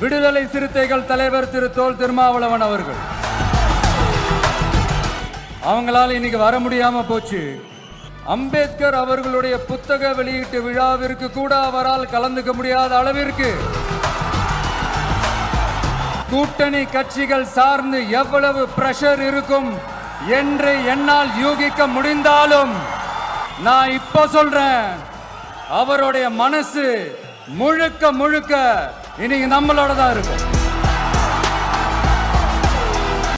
விடுதலை சிறுத்தைகள் தலைவர் திரு தோல் திருமாவளவன் அவர்கள் அவங்களால இன்னைக்கு வர முடியாம போச்சு. அம்பேத்கர் அவர்களுடைய புத்தக வெளியீட்டு விழாவிற்கு கூட அவரால் கலந்துக்க முடியாத அளவிற்கு கூட்டணி கட்சிகள் சார்ந்து எவ்வளவு பிரஷர் இருக்கும் என்று என்னால் யூகிக்க முடிந்தாலும் நான் இப்போ சொல்றேன், அவருடைய மனசு முழுக்க முழுக்க இன்னைக்கு நம்மளோட தான் இருக்கும்.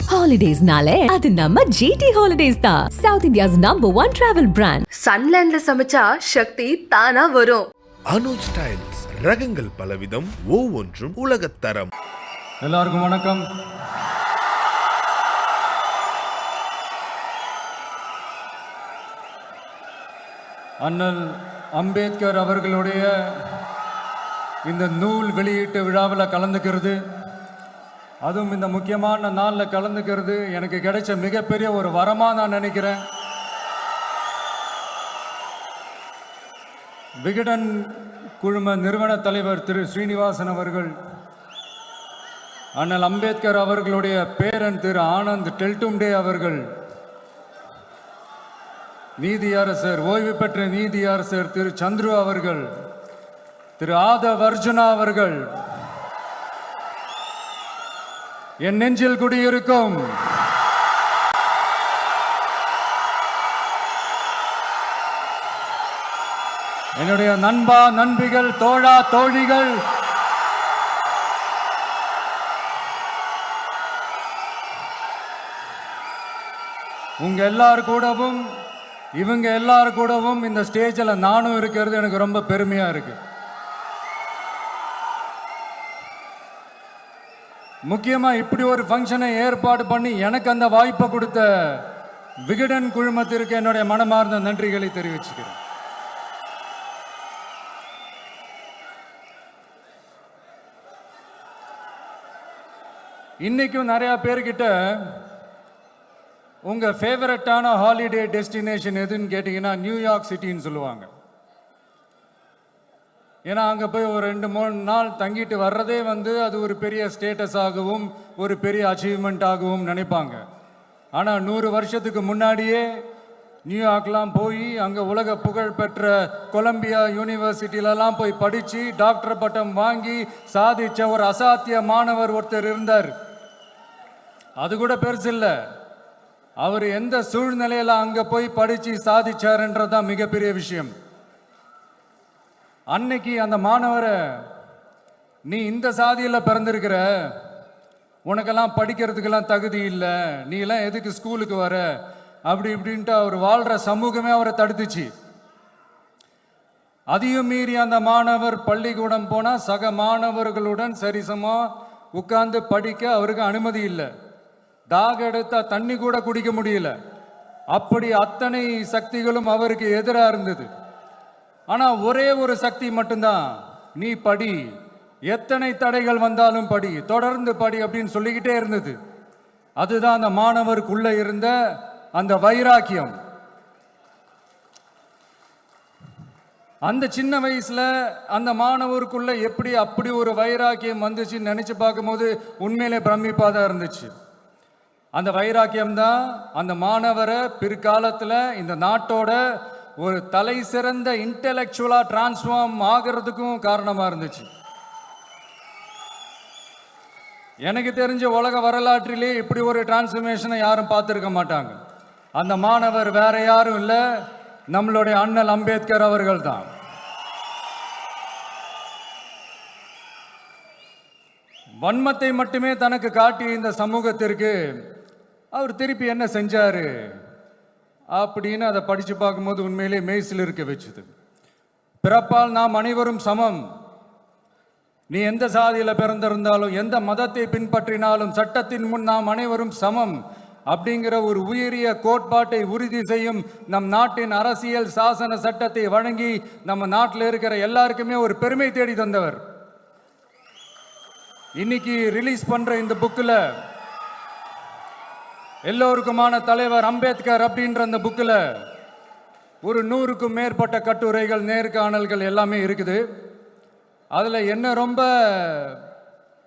ஹாலிடேஸ்னாலே அது நம்ம GT ஹாலிடேஸ் தான். South India's #1 travel brand. சன்லேண்ட்ல சமைச்சா சக்தி தானா வரும். அனுஜ் ஸ்டைல்ஸ் ரகங்கள் பலவிதம், ஒவ்வொன்றும் உலகத்தரம். எல்லாருக்கும் வணக்கம். அண்ணல் அம்பேத்கர் அவர்களுடைய இந்த நூல் வெளியீட்டு விழாவில் கலந்துக்கிறது, அதுவும் இந்த முக்கியமான நாளில் கலந்துக்கிறது எனக்கு கிடைச்ச மிகப்பெரிய ஒரு வரமாக நான் நினைக்கிறேன். விகடன் குழும நிறுவன தலைவர் திரு ஸ்ரீனிவாசன் அவர்கள், அண்ணல் அம்பேத்கர் அவர்களுடைய பேரன் திரு ஆனந்த் டெல்டும்டே அவர்கள், நீதியரசர் ஓய்வு பெற்ற நீதியரசர் திரு சந்துரு அவர்கள், திரு ஆதவ் அர்ஜுனா அவர்கள், என் நெஞ்சில் குடியிருக்கும் என்னுடைய நண்பா நண்பிகள், தோழா தோழிகள், உங்க எல்லாரு கூடவும் இவங்க எல்லாரு கூடவும் இந்த ஸ்டேஜில் நானும் இருக்கிறது எனக்கு ரொம்ப பெருமையா இருக்கு. முக்கியமா இப்படி ஒரு ஃபங்க்ஷனை ஏற்பாடு பண்ணி எனக்கு அந்த வாய்ப்பை கொடுத்த விகடன் குழுமத்திற்கு என்னுடைய மனமார்ந்த நன்றிகளை தெரிவிச்சுக்கிறேன். இன்னைக்கும் நிறைய பேர்கிட்ட உங்க ஃபேவரட்டான ஹாலிடே டெஸ்டினேஷன் எதுன்னு கேட்டீங்கன்னா நியூயார்க் சிட்டின்னு சொல்லுவாங்க. ஏன்னா அங்கே போய் ஒரு 2-3 நாள் தங்கிட்டு வர்றதே அது ஒரு பெரிய ஸ்டேட்டஸ் ஆகவும் ஒரு பெரிய அச்சீவ்மெண்ட் ஆகவும் நினைப்பாங்க. ஆனால் 100 வருஷத்துக்கு முன்னாடியே நியூயார்க்லாம் போய் அங்கே உலக புகழ் பெற்ற கொலம்பியா யூனிவர்சிட்டியிலலாம் போய் படித்து டாக்டர் பட்டம் வாங்கி சாதித்த ஒரு அசாத்திய மாணவர் ஒருத்தர் இருந்தார். அது கூட பெருசு இல்லை, அவர் எந்த சூழ்நிலையில் அங்கே போய் படித்து சாதிச்சாருன்றது தான் மிகப்பெரிய விஷயம். அன்னைக்கு அந்த மாணவரை, நீ இந்த சாதியில் பிறந்திருக்கிற, உனக்கெல்லாம் படிக்கிறதுக்கெல்லாம் தகுதி இல்லை, நீ எல்லாம் எதுக்கு ஸ்கூலுக்கு வர, அப்படி இப்படின்ட்டு அவர் வாழ்கிற சமூகமே அவரை தடுத்துச்சு. அதையும் மீறி அந்த மாணவர் பள்ளிக்கூடம் போனால் சக மாணவர்களுடன் சரிசமாக உட்கார்ந்து படிக்க அவருக்கு அனுமதி இல்லை. தாக எடுத்தா தண்ணி கூட குடிக்க முடியல. அப்படி அத்தனை சக்திகளும் அவருக்கு எதிராக இருந்தது. ஆனால் ஒரே ஒரு சக்தி மட்டும்தான், நீ படி, எத்தனை தடைகள் வந்தாலும் படி, தொடர்ந்து படி அப்படின்னு சொல்லிக்கிட்டே இருந்தது. அதுதான் அந்த மாணவருக்குள்ள இருந்த அந்த வைராக்கியம். அந்த சின்ன வயசுல அந்த மாணவருக்குள்ள எப்படி அப்படி ஒரு வைராக்கியம் வந்துச்சுன்னு நினைச்சு பார்க்கும்போது உண்மையிலே பிரமிப்பாக தான் இருந்துச்சு. அந்த வைராக்கியம் தான் அந்த மாணவரை பிற்காலத்தில் இந்த நாட்டோட ஒரு தலை சிறந்த இன்டெலெக்சுவலா டிரான்ஸ்ஃபார்ம் ஆகிறதுக்கும் காரணமா இருந்துச்சு. எனக்கு தெரிஞ்ச உலக வரலாற்றிலே இப்படி ஒரு டிரான்ஸ்ஃபர்மேஷனை யாரும் பார்த்துருக்க மாட்டாங்க. அந்த மாணவர் வேற யாரும் இல்லை, நம்மளுடைய அண்ணல் அம்பேத்கர் அவர்கள் தான். வன்மத்தை மட்டுமே தனக்கு காட்டிய இந்த சமூகத்திற்கு அவர் திருப்பி என்ன செஞ்சாரு அப்படின்னு அதை படித்து பார்க்கும்போது உண்மையிலே மெய்சில் இருக்க வச்சுது. பிறப்பால் நாம் அனைவரும் சமம், நீ எந்த சாதியில் பிறந்திருந்தாலும் எந்த மதத்தை பின்பற்றினாலும் சட்டத்தின் முன் நாம் அனைவரும் சமம் அப்படிங்கிற ஒரு உயரிய கோட்பாட்டை உறுதி செய்யும் நம் நாட்டின் அரசியல் சாசன சட்டத்தை வழங்கி நம்ம நாட்டில் இருக்கிற எல்லாருக்குமே ஒரு பெருமை தேடி தந்தவர். இன்னைக்கு ரிலீஸ் பண்ற இந்த புக்கில் எல்லோருக்குமான தலைவர் அம்பேத்கர் அப்படின்ற அந்த புக்கில் ஒரு 100க்கும் மேற்பட்ட கட்டுரைகள், நேர்காணல்கள் எல்லாமே இருக்குது. அதில் என்ன ரொம்ப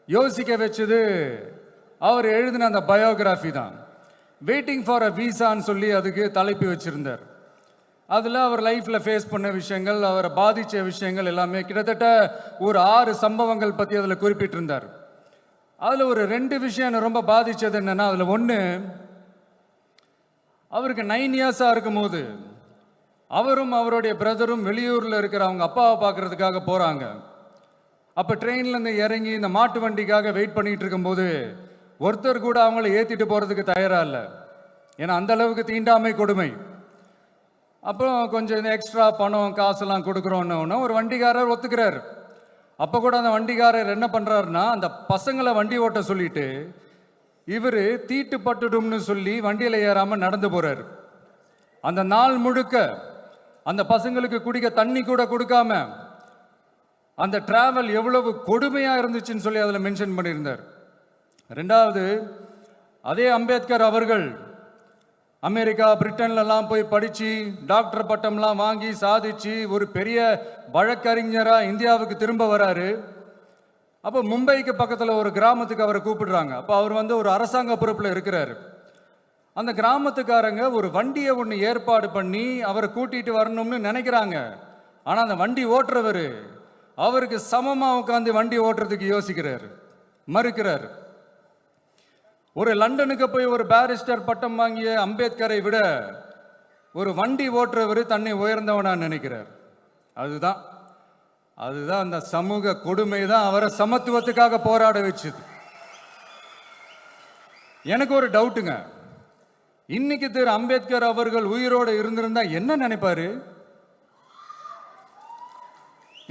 யோசிக்க வச்சது அவர் எழுதின அந்த பயோகிராஃபி தான். வெயிட்டிங் ஃபார் அ வீசான்னு சொல்லி அதுக்கு தலைப்பு வச்சிருந்தார். அதில் அவர் லைஃப்பில் ஃபேஸ் பண்ண விஷயங்கள், அவரை பாதித்த விஷயங்கள் எல்லாமே கிட்டத்தட்ட ஒரு 6 சம்பவங்கள் பற்றி அதில் குறிப்பிட்டிருந்தார். அதில் ஒரு 2 விஷயம் என்னை ரொம்ப பாதித்தது என்னென்னா, அதில் ஒன்று, அவருக்கு 9 இயர்ஸாக இருக்கும்போது அவரும் அவருடைய பிரதரும் வெளியூரில் இருக்கிற அவங்க அப்பாவை பார்க்குறதுக்காக போகிறாங்க. அப்போ ட்ரெயின்லேருந்து இறங்கி இந்த மாட்டு வண்டிக்காக வெயிட் பண்ணிகிட்டு இருக்கும்போது ஒருத்தர் கூட அவங்கள ஏற்றிட்டு போகிறதுக்கு தயாராக இல்லை. ஏன்னா அந்த அளவுக்கு தீண்டாமை கொடுமை. அப்புறம் கொஞ்சம் இந்த எக்ஸ்ட்ரா பணம் காசெல்லாம் கொடுக்குறோன்னு ஒரு வண்டிக்காரர் ஒத்துக்கிறார். அப்போ கூட அந்த வண்டிக்காரர் என்ன பண்ணுறாருன்னா, அந்த பசங்களை வண்டி ஓட்ட சொல்லிட்டு இவர் தீட்டு பட்டுடும்னு சொல்லி வண்டியில் ஏறாமல் நடந்து போகிறார். அந்த நாள் முழுக்க அந்த பசங்களுக்கு குடிக்க தண்ணி கூட கொடுக்காம அந்த டிராவல் எவ்வளவு கொடுமையாக இருந்துச்சுன்னு சொல்லி அதில் மென்ஷன் பண்ணியிருந்தார். 2வது, அதே அம்பேத்கர் அவர்கள் அமெரிக்கா பிரிட்டன்லலாம் போய் படித்து டாக்டர் பட்டம்லாம் வாங்கி சாதிச்சு ஒரு பெரிய வழக்கறிஞராக இந்தியாவுக்கு திரும்ப வராரு. அப்போ மும்பைக்கு பக்கத்தில் ஒரு கிராமத்துக்கு அவரை கூப்பிடுறாங்க. அப்போ அவர் ஒரு அரசாங்க பொறுப்பில் இருக்கிறார். அந்த கிராமத்துக்காரங்க ஒரு வண்டியை ஒன்று ஏற்பாடு பண்ணி அவரை கூட்டிகிட்டு வரணும்னு நினைக்கிறாங்க. ஆனால் அந்த வண்டி ஓட்டுறவர் அவருக்கு சமமாக உட்காந்து வண்டி ஓட்டுறதுக்கு யோசிக்கிறார், மறுக்கிறார். ஒரு லண்டனுக்கு போய் ஒரு பாரிஸ்டர் பட்டம் வாங்கிய அம்பேத்கரை விட ஒரு வண்டி ஓட்டுறவர் தன்னை உயர்ந்தவனா நினைக்கிறார். அதுதான் அந்த சமூக கொடுமை தான் அவரை சமத்துவத்துக்காக போராட வச்சுது. எனக்கு ஒரு டவுட்டுங்க, இன்னைக்கு திரு அம்பேத்கர் அவர்கள் உயிரோடு இருந்திருந்தா என்ன நினைப்பாரு?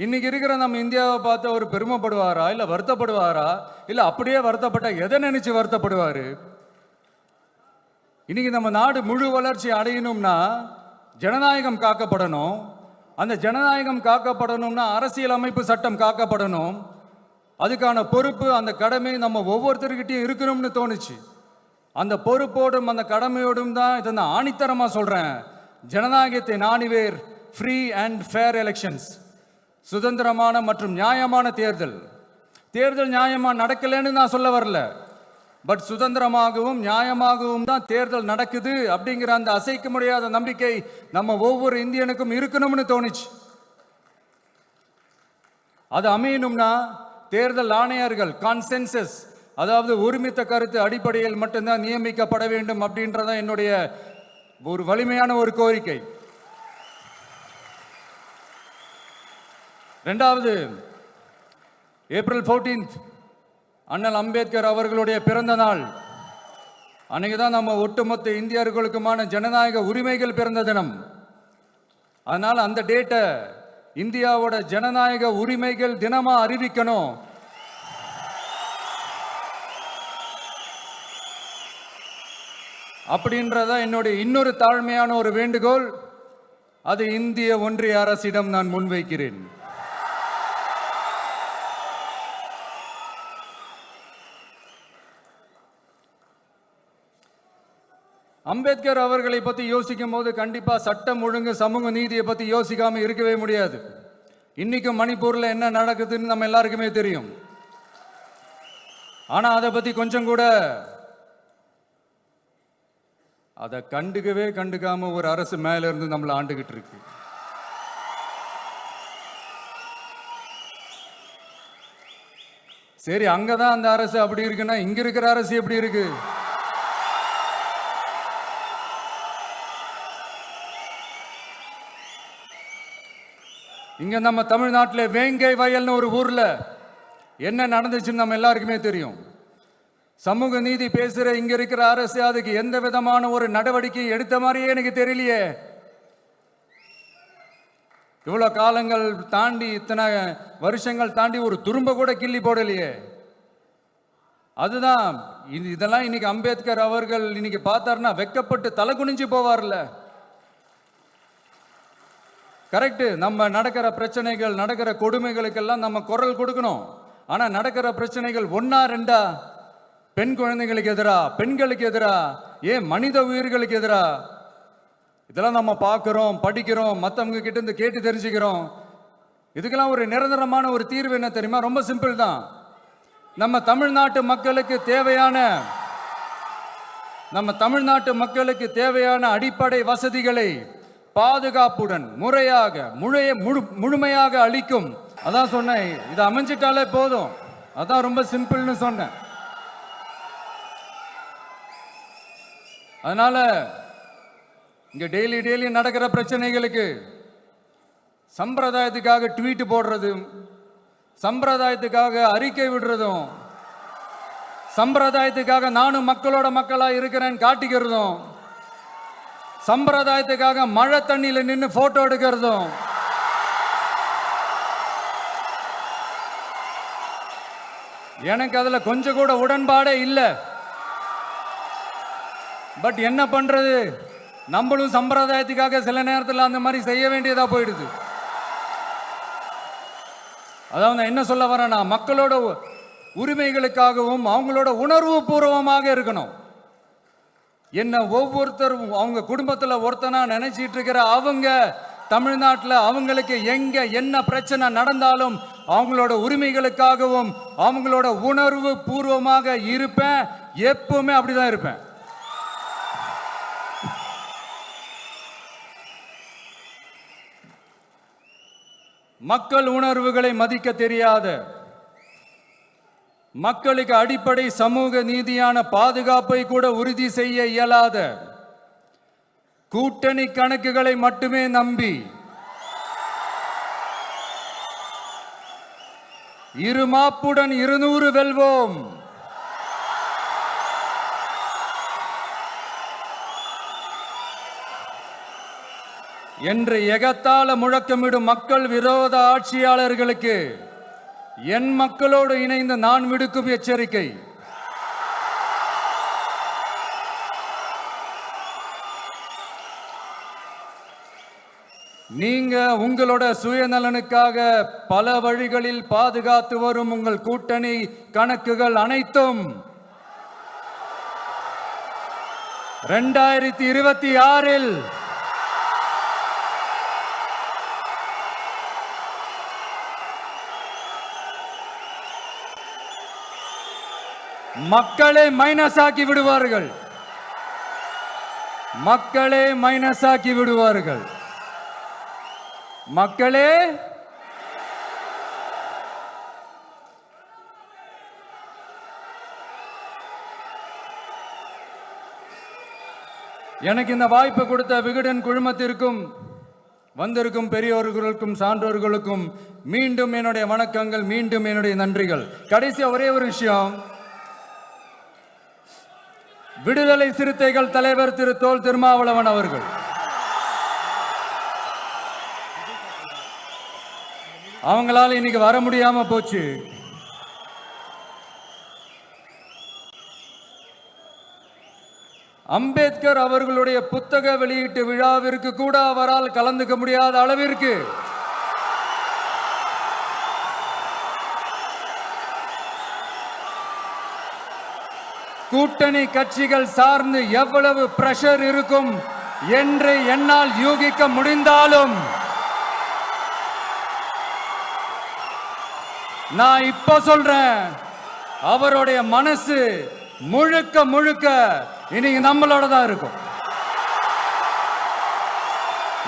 இன்னைக்கு இருக்கிற நம்ம இந்தியாவை பார்த்து அவர் பெருமைப்படுவாரா, இல்லை வருத்தப்படுவாரா, இல்லை அப்படியே வருத்தப்பட்ட எதை நினைச்சு வருத்தப்படுவாரு? இன்னைக்கு நம்ம நாடு முழு வளர்ச்சி அடையணும்னா ஜனநாயகம் காக்கப்படணும். அந்த ஜனநாயகம் காக்கப்படணும்னா அரசியல் அமைப்பு சட்டம் காக்கப்படணும். அதுக்கான பொறுப்பு, அந்த கடமை நம்ம ஒவ்வொருத்தருக்கிட்டையும் இருக்கணும்னு தோணுச்சு. அந்த பொறுப்போடும் அந்த கடமையோடும் தான் இதை நான் ஆணித்தரமாக சொல்கிறேன். ஜனநாயகத்தை நாணிவேர் ஃப்ரீ அண்ட் ஃபேர் எலெக்ஷன்ஸ், சுதந்திரமான மற்றும் நியாயமான தேர்தல். நியாயமாக நடக்கலைன்னு நான் சொல்ல வரல, பட் சுதந்திரமாகவும் நியாயமாகவும் தான் தேர்தல் நடக்குது அப்படிங்கிற அந்த அசைக்க முடியாத நம்பிக்கை நம்ம ஒவ்வொரு இந்தியனுக்கும் இருக்கணும்னு தோணுச்சு. அது அமையணும்னா தேர்தல் ஆணையர்கள் கான்சென்சஸ், அதாவது ஒருமித்த கருத்து அடிப்படையில் மட்டும்தான் நியமிக்கப்பட வேண்டும் அப்படின்றதான் என்னுடைய ஒரு வலிமையான ஒரு கோரிக்கை. 2வது, ஏப்ரல் 14 அண்ணல் அம்பேத்கர் அவர்களுடைய பிறந்த நாள். அன்னைக்கு தான் நம்ம ஒட்டுமொத்த இந்தியர்களுக்குமான ஜனநாயக உரிமைகள் பிறந்த தினம். அதனால் அந்த டேட்டை இந்தியாவோட ஜனநாயக உரிமைகள் தினமா அறிவிக்கணும். அப்படின்றத என்னுடைய இன்னொரு தாழ்மையான ஒரு வேண்டுகோள். அது இந்திய ஒன்றிய அரசிடம் நான் முன்வைக்கிறேன். அம்பேத்கர் அவர்களை பற்றி யோசிக்கும் போது கண்டிப்பா சட்டம் ஒழுங்கு சமூக நீதியை பற்றி யோசிக்காம இருக்கவே முடியாது. இன்னைக்கும் மணிப்பூரில் என்ன நடக்குதுன்னு நம்ம எல்லாருக்குமே தெரியும். ஆனா அதை பற்றி கொஞ்சம் கூட அதை கண்டுக்காம ஒரு அரசு மேல இருந்து நம்மளை ஆண்டுகிட்டு இருக்கு. சரி, அங்கதான் அந்த அரசு அப்படி இருக்குன்னா இங்க இருக்கிற அரசு எப்படி இருக்கு? இங்க நம்ம தமிழ்நாட்டில் வேங்கை வயல்னு ஒரு ஊர்ல என்ன நடந்துச்சுன்னு நம்ம எல்லாருக்குமே தெரியும். சமூக நீதி பேசுற இங்க இருக்கிற அரசு அதுக்கு எந்த விதமான ஒரு நடவடிக்கை எடுத்த மாதிரியே எனக்கு தெரியலையே. இவ்வளவு காலங்கள் தாண்டி, இத்தனை வருஷங்கள் தாண்டி ஒரு துரும்ப கூட கிள்ளி போடலையே. அதுதான் இதெல்லாம் இன்னைக்கு அம்பேத்கர் அவர்கள் இன்னைக்கு பார்த்தாருன்னா வெக்கப்பட்டு தலை குனிஞ்சு போவார்ல. கரெக்டு, நம்ம நடக்கிற பிரச்சனைகள், நடக்கிற கொடுமைகளுக்கெல்லாம் நம்ம குரல் கொடுக்கணும். ஆனா நடக்கிற பிரச்சனைகள் 1 2 பெண் குழந்தைகளுக்கு எதிரா, பெண்களுக்கு எதிரா, ஏன் மனித உயிர்களுக்கு எதிரா, இதெல்லாம் நம்ம பார்க்கிறோம், படிக்கிறோம், மற்றவங்க கிட்ட இருந்து கேட்டு தெரிஞ்சுக்கிறோம். இதுக்கெல்லாம் ஒரு நிரந்தரமான ஒரு தீர்வு என்ன தெரியுமா? ரொம்ப சிம்பிள் தான். நம்ம தமிழ்நாட்டு மக்களுக்கு தேவையான அடிப்படை வசதிகளை பாதுகாப்புடன் முழுமையாக அளிக்கும். அதான் சொன்னேன், இது அமைஞ்சிட்டாலே போதும், அதான் ரொம்ப சிம்பிள்னு சொன்னேன். அதனால இங்க டெய்லி நடக்கிற பிரச்சனைகளுக்கு சம்பிரதாயத்துக்காக ட்வீட் போடுறதும், சம்பிரதாயத்துக்காக அறிக்கை விடுறதும், சம்பிரதாயத்துக்காக நானும் மக்களோட மக்களா இருக்கிறேன்னு காட்டிக்கிறதும், சம்பிரதாயத்துக்காக மழை தண்ணியில நின்று போட்டோ எடுக்கிறதும், எனக்கு அதுல கொஞ்சம் கூட உடன்பாடே இல்லை. பட் என்ன பண்றது, நம்மளும் சம்பிரதாயத்துக்காக சில நேரத்தில் அந்த மாதிரி செய்ய வேண்டியதா போயிடுது. அதாவது என்ன சொல்ல வரேன்னா, மக்களோட உரிமைகளுக்காகவும் அவங்களோட உணர்வு பூர்வமாக இருக்கணும். என்ன ஒவ்வொருத்தரும் அவங்க குடும்பத்தில் ஒருத்தனா நினைச்சிட்டு இருக்கிற அவங்க தமிழ்நாட்டில் அவங்களுக்கு எங்க என்ன பிரச்சனை நடந்தாலும் அவங்களோட உரிமைகளுக்காகவும் அவங்களோட உணர்வு பூர்வமாக இருப்பேன். எப்பவுமே அப்படிதான் இருப்பேன். மக்கள் உணர்வுகளை மதிக்க தெரியாத, மக்களுக்கு அடிப்படை சமூக நீதியான பாதுகாப்பை கூட உறுதி செய்ய இயலாத, கூட்டணி கணக்குகளை மட்டுமே நம்பி இருமாப்புடன் 200 வெல்வோம், என்று எகத்தால முழக்கமிடும் மக்கள் விரோத ஆட்சியாளர்களுக்கு என் மக்களோடு இணைந்து நான் விடுக்கும் எச்சரிக்கை, நீங்க உங்களோட சுயநலனுக்காக பல வழிகளில் பாதுகாத்து வரும் உங்கள் கூட்டணி கணக்குகள் அனைத்தும் 2026 மக்களே மைனஸ் ஆக்கி விடுவார்கள். மக்களே மைனஸ் ஆக்கி விடுவார்கள். மக்களே எனக்கு இந்த வாய்ப்பு கொடுத்த விகடன் குழுமத்திற்கும் வந்திருக்கும் பெரியோர்களுக்கும் சான்றோர்களுக்கும் மீண்டும் என்னுடைய வணக்கங்கள், மீண்டும் என்னுடைய நன்றிகள். கடைசியா ஒரே ஒரு விஷயம், விடுதலை சிறுத்தைகள் தலைவர் திரு தோல் திருமாவளவன் அவர்கள் அவங்களால இன்னைக்கு வர முடியாம போச்சு. அம்பேத்கர் அவர்களுடைய புத்தக வெளியீட்டு விழாவிற்கு கூட அவரால் கலந்துக்க முடியாத அளவிற்கு கூட்டணி கட்சிகள் சார்ந்து எவ்வளவு பிரஷர் இருக்கும் என்று என்னால் யூகிக்க முடிந்தாலும் நான் இப்ப சொல்றேன், அவருடைய மனசு முழுக்க முழுக்க இன்னைக்கு நம்மளோட தான் இருக்கும்.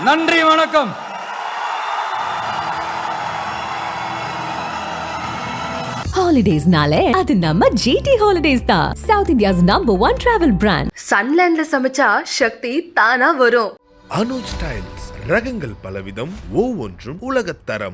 நன்றி, வணக்கம். ஹாலிடேஸ்னாலே அது நம்ம GT ஹாலிடேஸ் தான். South India's number 1 travel brand. சன்லேண்ட்ல சமைச்சா சக்தி தானா வரும். அனுஜ் ஸ்டைல்ஸ் ரகங்கள் பலவிதம், ஒவ்வொன்றும் உலகத்தரம்.